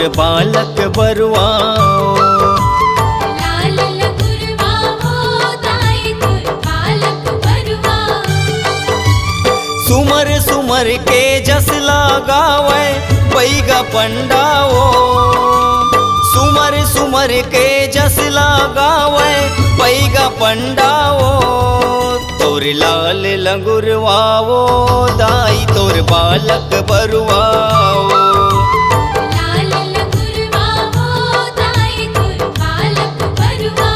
तोर बालक बरुआ। लाल लंगुरवा हो दाई तोर बालक बरुआ। सुमर सुमर के जस लगावे बैगा पंडाओ। सुमर सुमर के जस लगावे बैगा पंडाओ। तोर लाल लंगुरवाओ दाई तोर बालक बरुआओ। लाल लंगुरवा हो दाई तोर बालक बरुआ।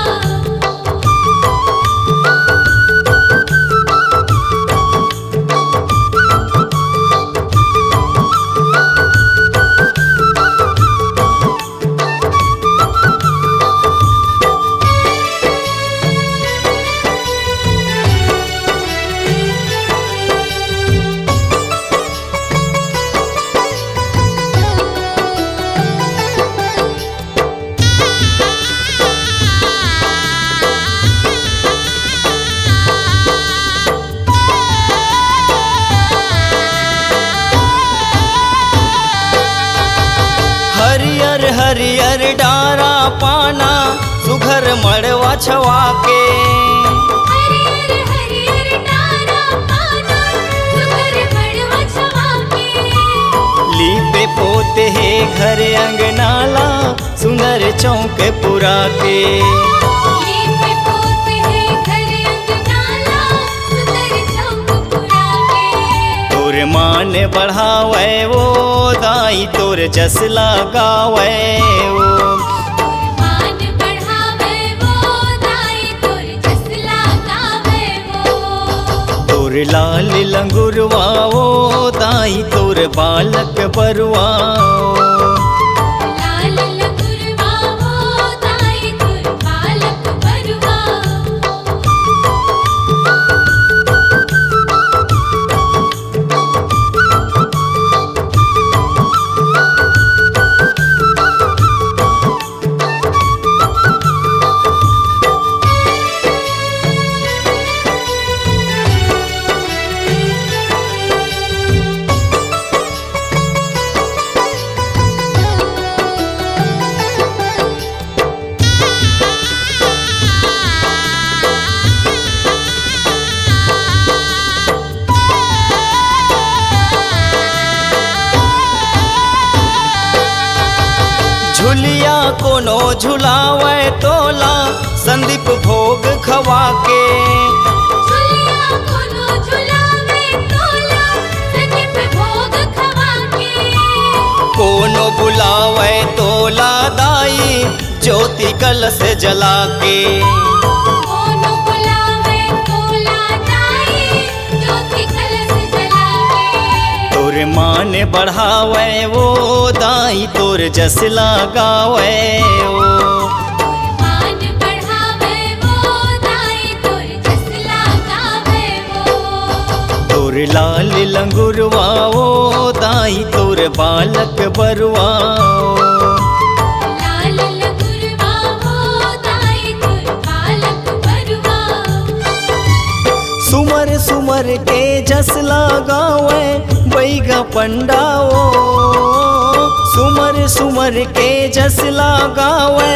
हरियर हरियर डारा पाना सुघर मड़वा छवा के। हरियर हरियर डारा पाना सुघर मड़वा छवा के। लीपे पोते है घर अंगनाला सुंदर चौक पुरा के। लीपे पोते है घर अंगनाला सुंदर चौक पुरा के। तोर मान बढ़ावे वो दाई तोर जस लगावे वो। मान बढ़ावे वो दाई तोर जस लगावे वो। तोर लाल लंगुरवाओ दाई तोर बालक बरुआओ। लाल लंगुरवा हो दाई तोर बालक बरुआ। झुलिया कोनो झुलावे तोला संदीप भोग खवा के। झुलिया कोनो झुलावे तोला संदीप भोग खवा के। कोनो बुलावे तोला दाई ज्योति कलश जला के। कोनो बुलावे तोला दाई ज्योति कलश जला के। तोर मान बढ़ावे वो दाई तोर जस लगावे वो। मान बढ़ावे वो दाई तोर जस लगावे वो। तोर लाल लंगुरवाओ दाई तोर बालक बरुआओ। लाल लंगुरवा हो दाई तोर बालक बरुआ। सुमर सुमर के जस लगावे बैगा पंडाओ। सुमर सुमर के जस लगावे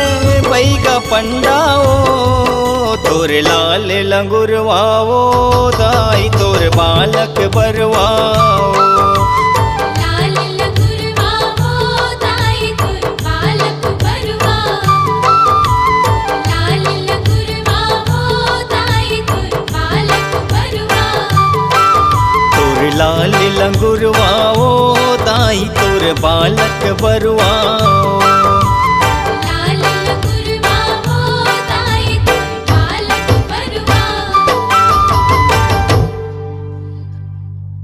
बैगा पंडाओ। तोर लाल लंगुरवाओ दाई तोर बालक बरुआओ। लाल लंगुरवा हो दाई तोर बालक बरुआ। लाल लंगुरवा हो दाई तोर बालक बरुआ। तोर लाल लंगुरवाओ दाई तोर बालक बरुआओ।